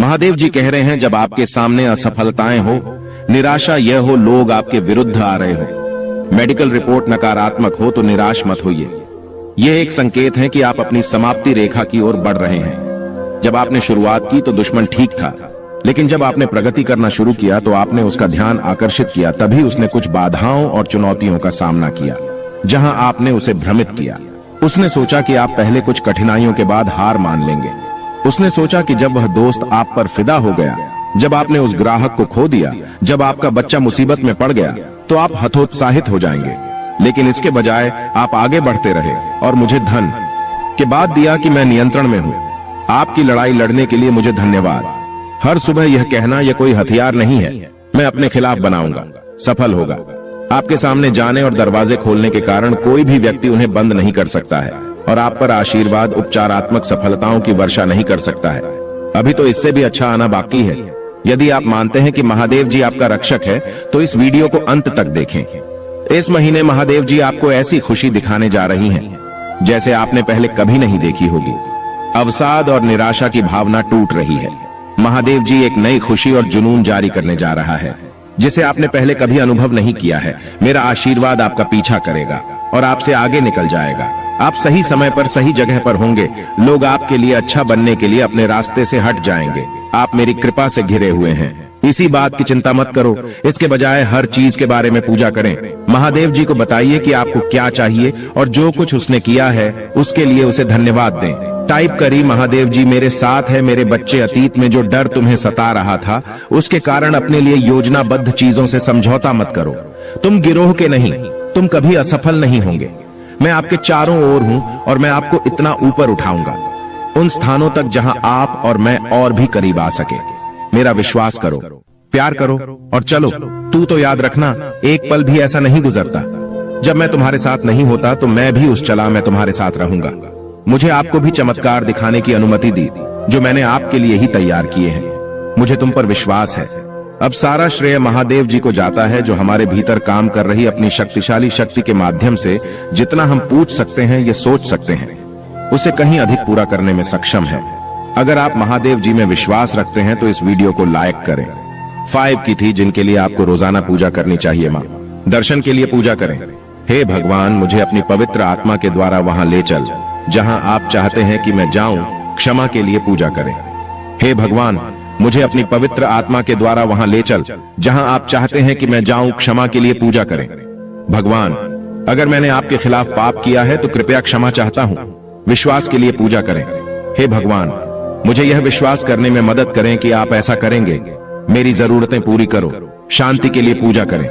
महादेव जी कह रहे हैं, जब आपके सामने असफलताएं हो, निराशा यह हो, लोग आपके विरुद्ध आ रहे हो, मेडिकल रिपोर्ट नकारात्मक हो, तो निराश मत होइए। यह एक संकेत है कि आप अपनी समाप्ति रेखा की ओर बढ़ रहे हैं। जब आपने शुरुआत की तो दुश्मन ठीक था, लेकिन जब आपने प्रगति करना शुरू किया तो आपने उसका ध्यान आकर्षित किया, तभी उसने कुछ बाधाओं और चुनौतियों का सामना किया। जहां आपने उसे भ्रमित किया, उसने सोचा कि आप पहले कुछ कठिनाइयों के बाद हार मान लेंगे। उसने सोचा कि जब वह दोस्त आप पर फिदा हो गया, जब आपने उस ग्राहक को खो दिया, जब आपका बच्चा मुसीबत में पड़ गया, तो आप हतोत्साहित हो जाएंगे। लेकिन इसके बजाय आप आगे बढ़ते रहे और मुझे धन के बाद दिया कि मैं नियंत्रण में हूं। आपकी लड़ाई लड़ने के लिए मुझे धन्यवाद। हर सुबह यह कहना, यह कोई हथियार नहीं है, मैं अपने खिलाफ बनाऊंगा, सफल होगा। आपके सामने जाने और दरवाजे खोलने के कारण कोई भी व्यक्ति उन्हें बंद नहीं कर सकता है, और आप पर आशीर्वाद उपचारात्मक सफलताओं की वर्षा नहीं कर सकता है। अभी तो इससे भी अच्छा आना बाकी है। यदि आप मानते हैं कि महादेव जी आपका रक्षक है, तो इस वीडियो को अंत तक देखें। इस महीने महादेव जी आपको ऐसी खुशी दिखाने जा रही हैं, जैसे आपने पहले कभी नहीं देखी होगी। अवसाद और निराशा की भावना टूट रही है। महादेव जी एक नई खुशी और जुनून जारी करने जा रहा है, जिसे आपने पहले कभी अनुभव नहीं किया है। मेरा आशीर्वाद आपका पीछा करेगा और आपसे आगे निकल जाएगा। आप सही समय पर सही जगह पर होंगे। लोग आपके लिए अच्छा बनने के लिए अपने रास्ते से हट जाएंगे। आप मेरी कृपा से घिरे हुए हैं। इसी बात की चिंता मत करो, इसके बजाय हर चीज के बारे में पूजा करें। महादेव जी को बताइए कि आपको क्या चाहिए, और जो कुछ उसने किया है उसके लिए उसे धन्यवाद दें। टाइप करिए, महादेव जी मेरे साथ है। मेरे बच्चे, अतीत में जो डर तुम्हें सता रहा था, उसके कारण अपने लिए योजनाबद्ध चीजों से समझौता मत करो। तुम गिरोह के नहीं, तुम कभी असफल नहीं होंगे। मैं आपके चारों ओर हूं और मैं आपको इतना ऊपर उठाऊंगा, उन स्थानों तक जहां आप और मैं और भी करीब आ सके। मेरा विश्वास करो, प्यार करो और चलो। तू तो याद रखना, एक पल भी ऐसा नहीं गुजरता जब मैं तुम्हारे साथ नहीं होता, तो मैं भी उस चला मैं तुम्हारे साथ रहूंगा। मुझे आपको भी चमत्कार दिखाने की अनुमति दी, जो मैंने आपके लिए ही तैयार किए हैं। मुझे तुम पर विश्वास है। अब सारा श्रेय महादेव जी को जाता है, जो हमारे भीतर काम कर रही अपनी शक्तिशाली शक्ति के माध्यम से जितना हम पूछ सकते हैं, ये सोच सकते हैं, उसे कहीं अधिक पूरा करने में सक्षम है। अगर आप महादेव जी में विश्वास रखते हैं तो इस वीडियो को लाइक करें। 5 की थी जिनके लिए आपको रोजाना पूजा करनी चाहिए। माँ दर्शन के लिए पूजा करें। हे भगवान, मुझे अपनी पवित्र आत्मा के द्वारा वहां ले चल जहां आप चाहते हैं कि मैं जाऊं। क्षमा के लिए पूजा करें। हे भगवान, मुझे अपनी पवित्र आत्मा के द्वारा वहां ले चल जहां आप चाहते हैं कि मैं जाऊं। क्षमा के लिए पूजा करें। भगवान, अगर मैंने आपके खिलाफ पाप किया है तो कृपया क्षमा चाहता हूं। विश्वास के लिए पूजा करें। हे भगवान, मुझे यह विश्वास करने में मदद करें कि आप ऐसा करेंगे। मेरी जरूरतें पूरी करो। शांति के लिए पूजा करें।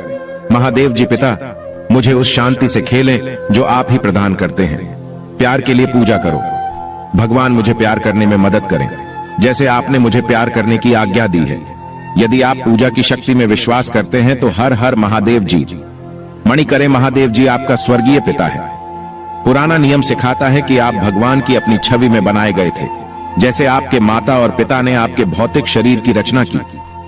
महादेव जी पिता, मुझे उस शांति से खेलें जो आप ही प्रदान करते हैं। प्यार के लिए पूजा करो। भगवान, मुझे प्यार करने में मदद करें, जैसे आपने मुझे प्यार करने की आज्ञा दी है। यदि आप पूजा की शक्ति में विश्वास करते हैं तो हर हर महादेव जी। मणि करें, महादेव जी आपका स्वर्गीय पिता है। पुराना नियम सिखाता है कि आप भगवान की अपनी छवि में बनाए गए थे। जैसे आपके माता और पिता ने आपके भौतिक शरीर की रचना की,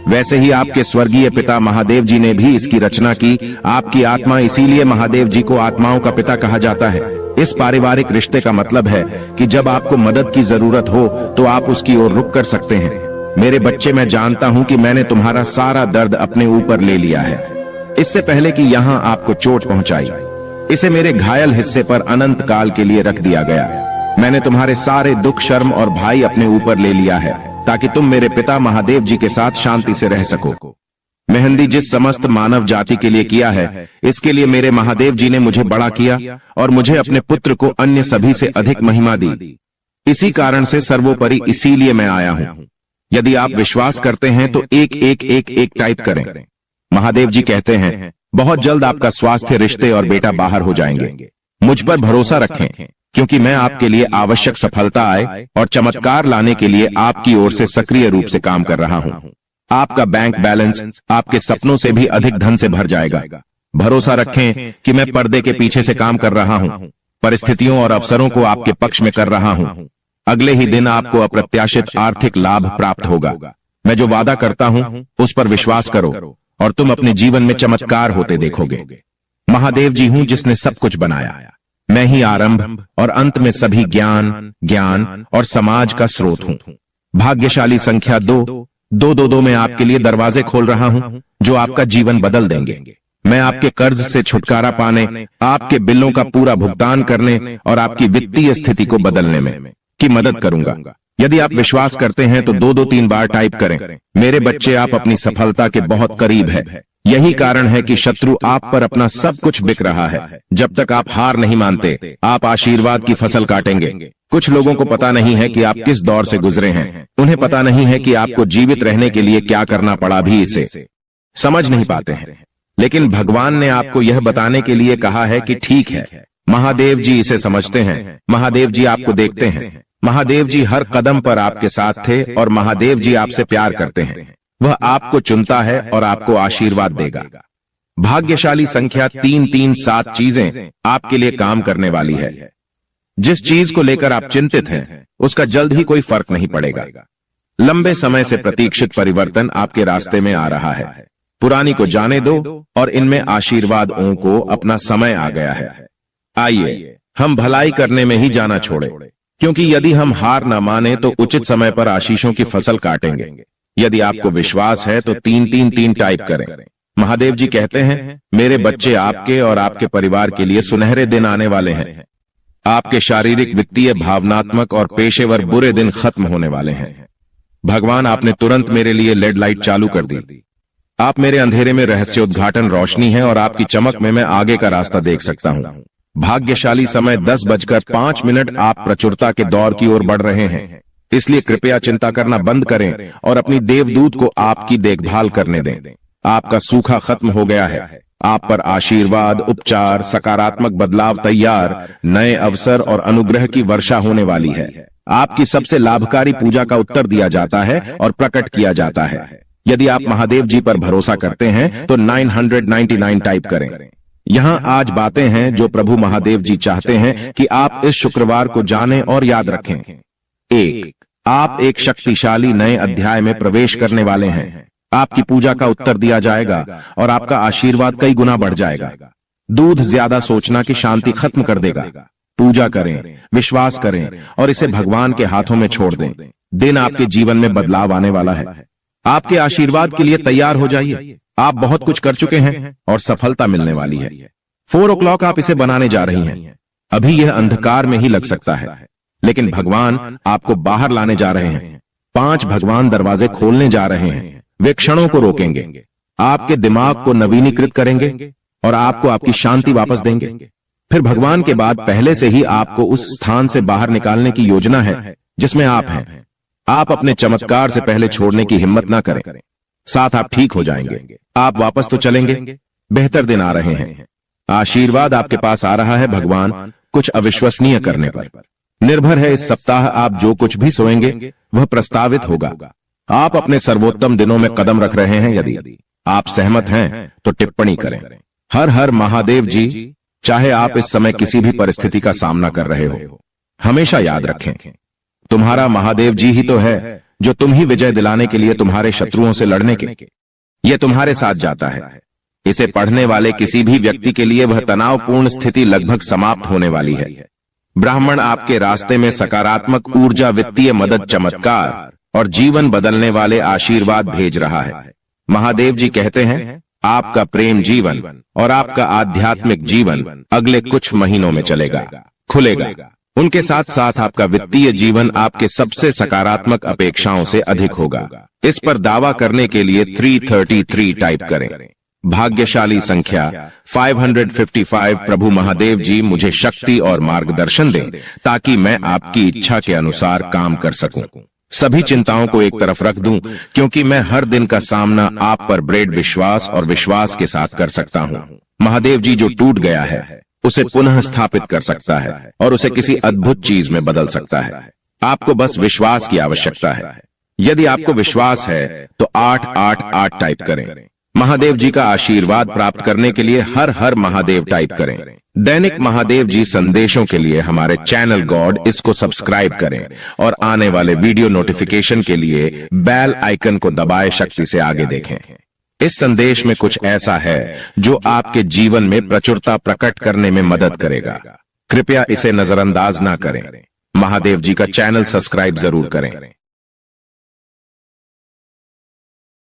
वैसे ही आपके स्वर्गीय पिता महादेव जी ने भी इसकी रचना की। आपकी आत्मा, इसीलिए महादेव जी को आत्माओं का पिता कहा जाता है। इस पारिवारिक रिश्ते का मतलब है कि जब आपको मदद की जरूरत हो तो आप उसकी ओर रुक कर सकते हैं। मेरे बच्चे, मैं जानता हूं कि मैंने तुम्हारा सारा दर्द अपने ऊपर ले लिया है, इससे पहले कि यहां आपको चोट पहुंचाई। इसे मेरे घायल हिस्से पर अनंत काल के लिए रख दिया गया। मैंने तुम्हारे सारे दुख, शर्म और भय अपने ऊपर ले लिया है, ताकि तुम मेरे पिता महादेव जी के साथ शांति से रह सको। मेहंदी जिस समस्त मानव जाति के लिए किया है, इसके लिए मेरे महादेव जी ने मुझे बड़ा किया और मुझे अपने पुत्र को अन्य सभी से अधिक महिमा दी। इसी कारण से सर्वोपरि इसीलिए मैं आया हूं। यदि आप विश्वास करते हैं तो 1 टाइप करें। महादेव जी कहते हैं, बहुत जल्द आपका स्वास्थ्य, रिश्ते और बेटा बाहर हो जाएंगे। मुझ पर भरोसा रखें, क्योंकि मैं आपके लिए आवश्यक सफलता आए और चमत्कार लाने के लिए आपकी ओर से सक्रिय रूप से काम कर रहा हूं। आपका बैंक बैलेंस आपके सपनों से भी अधिक धन से भर जाएगा। भरोसा रखें कि मैं पर्दे के पीछे से काम कर रहा हूं, परिस्थितियों और अवसरों को आपके पक्ष में कर रहा हूं। अगले ही दिन आपको अप्रत्याशित आर्थिक लाभ प्राप्त होगा। मैं जो वादा करता हूं उस पर विश्वास करो और तुम अपने जीवन में चमत्कार होते देखोगे। महादेव जी हूं जिसने सब कुछ बनाया। मैं ही आरंभ और अंत में सभी ज्ञान और समाज का स्रोत हूं। भाग्यशाली संख्या 2 में आपके लिए दरवाजे खोल रहा हूं जो आपका जीवन बदल देंगे। मैं आपके कर्ज से छुटकारा पाने, आपके बिलों का पूरा भुगतान करने और आपकी वित्तीय स्थिति को बदलने में की मदद करूंगा। यदि आप विश्वास करते हैं तो 2-3 बार टाइप करें, मेरे बच्चे आप अपनी सफलता के बहुत करीब है। यही कारण है कि शत्रु आप पर अपना सब कुछ बिक रहा है। जब तक आप हार नहीं मानते, आप आशीर्वाद की फसल काटेंगे। कुछ लोगों को पता नहीं है कि आप किस दौर से गुजरे हैं। उन्हें पता नहीं है कि आपको जीवित रहने के लिए क्या करना पड़ा, भी इसे समझ नहीं पाते हैं। लेकिन भगवान ने आपको यह बताने के लिए कहा है कि ठीक है, महादेव जी इसे समझते हैं, महादेव जी आपको देखते हैं, महादेव जी हर कदम पर आपके साथ थे और महादेव जी आपसे प्यार करते हैं। वह आपको चुनता है और आपको आशीर्वाद देगा। भाग्यशाली संख्या 337 चीजें आपके लिए काम करने वाली है। जिस चीज को लेकर आप चिंतित हैं, उसका जल्द ही कोई फर्क नहीं पड़ेगा। लंबे समय से प्रतीक्षित परिवर्तन आपके रास्ते में आ रहा है। पुरानी को जाने दो और इनमें आशीर्वादों को अपना समय आ गया है। आइए हम भलाई करने में ही जाना छोड़े, क्योंकि यदि हम हार न माने तो उचित समय पर आशीषों की फसल काटेंगे। यदि आपको विश्वास है तो 333 टाइप करें। महादेव जी कहते हैं, मेरे बच्चे आपके और आपके परिवार के लिए सुनहरे दिन आने वाले हैं। आपके शारीरिक, वित्तीय, भावनात्मक और पेशेवर बुरे दिन खत्म होने वाले हैं। भगवान, आपने तुरंत मेरे लिए लेड लाइट चालू कर दी। आप मेरे अंधेरे में रहस्योद्घाटन रोशनी है और आपकी चमक में मैं आगे का रास्ता देख सकता हूं। भाग्यशाली समय 10:05। आप प्रचुरता के दौर की ओर बढ़ रहे हैं, इसलिए कृपया चिंता करना बंद करें और अपनी देवदूत को आपकी देखभाल करने दें। आपका सूखा खत्म हो गया है। आप पर आशीर्वाद, उपचार, सकारात्मक बदलाव तैयार, नए अवसर और अनुग्रह की वर्षा होने वाली है। आपकी सबसे लाभकारी पूजा का उत्तर दिया जाता है और प्रकट किया जाता है। यदि आप महादेव जी पर भरोसा करते हैं तो 999 टाइप करें। यहाँ आज बातें हैं जो प्रभु महादेव जी चाहते हैं कि आप इस शुक्रवार को जानें और याद रखें। 1, आप एक शक्तिशाली नए अध्याय में प्रवेश करने वाले हैं। आपकी पूजा का उत्तर दिया जाएगा और आपका आशीर्वाद कई गुना बढ़ जाएगा। दूध ज्यादा सोचना की शांति खत्म कर देगा। पूजा करें, विश्वास करें और इसे भगवान के हाथों में छोड़ दें। दिन आपके जीवन में बदलाव आने वाला है। आपके आशीर्वाद के लिए तैयार हो जाइए। आप बहुत कुछ कर चुके हैं और सफलता मिलने वाली है। 4 o'clock आप इसे बनाने जा रही हैं। अभी यह अंधकार में ही लग सकता है, लेकिन भगवान आपको बाहर लाने जा रहे हैं। 5 भगवान दरवाजे खोलने जा रहे हैं। वे क्षणों को रोकेंगे, आपके दिमाग को नवीनीकृत करेंगे और आपको आपकी शांति वापस देंगे। फिर भगवान के बाद पहले से ही आपको उस स्थान से बाहर निकालने की योजना है जिसमें आप हैं। आप अपने चमत्कार से पहले छोड़ने की हिम्मत ना करें। साथ आप ठीक हो जाएंगे। आप वापस तो चलेंगे। बेहतर दिन आ रहे हैं। आशीर्वाद आपके पास आ रहा है। भगवान कुछ अविश्वसनीय करने पर निर्भर है। इस सप्ताह आप जो कुछ भी सोएंगे वह प्रस्तावित होगा। आप अपने सर्वोत्तम दिनों में कदम रख रहे हैं। यदि आप सहमत हैं तो टिप्पणी करें। हर हर महादेव जी। चाहे आप इस समय किसी भी परिस्थिति का सामना कर रहे हो, हमेशा याद रखें, तुम्हारा महादेव जी ही तो है जो तुम ही विजय दिलाने के लिए तुम्हारे शत्रुओं से लड़ने के ये तुम्हारे साथ जाता है। इसे पढ़ने वाले किसी भी व्यक्ति के लिए वह तनावपूर्ण स्थिति लगभग समाप्त होने वाली है। ब्राह्मण आपके रास्ते में सकारात्मक ऊर्जा, वित्तीय मदद, चमत्कार और जीवन बदलने वाले आशीर्वाद भेज रहा है। महादेव जी कहते हैं, आपका प्रेम जीवन और आपका आध्यात्मिक जीवन अगले कुछ महीनों में खुलेगा। उनके साथ साथ आपका वित्तीय जीवन आपके सबसे सकारात्मक अपेक्षाओं से अधिक होगा। इस पर दावा करने के लिए 333 टाइप करें। भाग्यशाली संख्या 555। प्रभु महादेव जी मुझे शक्ति और मार्गदर्शन दें ताकि मैं आपकी इच्छा के अनुसार काम कर सकूं। सभी चिंताओं को एक तरफ रख दूं, क्योंकि मैं हर दिन का सामना आप पर दृढ़ विश्वास और विश्वास के साथ कर सकता हूं। महादेव जी जो टूट गया है उसे पुनः स्थापित कर सकता है और उसे किसी अद्भुत चीज में बदल सकता है। आपको बस विश्वास की आवश्यकता है। यदि आपको विश्वास है तो 888 टाइप करें। महादेव जी का आशीर्वाद प्राप्त करने के लिए हर हर महादेव टाइप करें। दैनिक महादेव जी संदेशों के लिए हमारे चैनल गॉड इसको सब्सक्राइब करें और आने वाले वीडियो नोटिफिकेशन के लिए बेल आइकन को दबाए शक्ति से आगे देखें। इस संदेश में कुछ ऐसा है जो आपके जीवन में प्रचुरता प्रकट करने में मदद करेगा। कृपया इसे नजरअंदाज ना करें। महादेव जी का चैनल सब्सक्राइब जरूर करें।